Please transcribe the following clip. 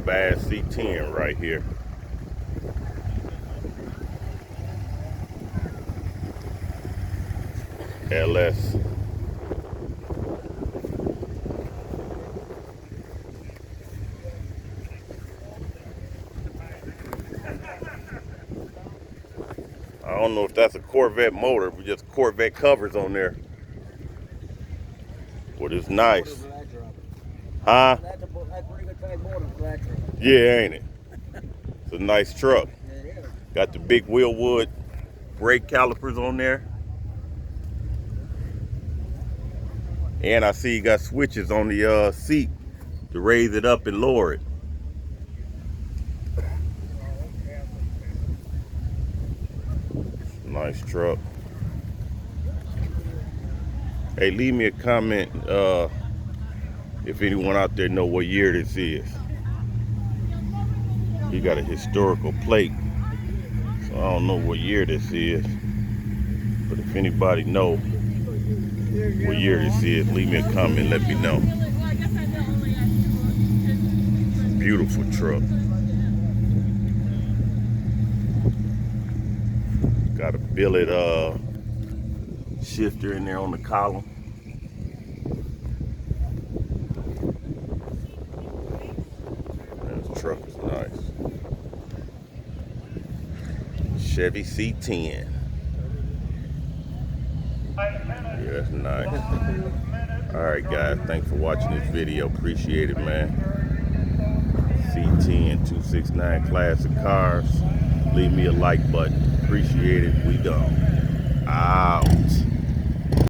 bad C10 right here. LS. I don't know if that's a Corvette motor, but just Corvette covers on there. But it's nice. Huh? That's a pretty good size motor for that truck. Yeah, ain't it? It's a nice truck. Yeah, it is. Got the big Wheelwood brake calipers on there. And I see you got switches on the seat to raise it up and lower it. Nice truck. Hey, leave me a comment if anyone out there know what year this is. He got a historical plate, so I don't know what year this is. But if anybody know what year this is, leave me a comment, let me know. Beautiful truck. Got a billet shifter in there on the column. This truck is nice. Chevy C10. Yeah, that's nice. Alright guys, thanks for watching this video. Appreciate it, man. C10 269 classic cars. Leave me a like button. Appreciate it. We done. Out.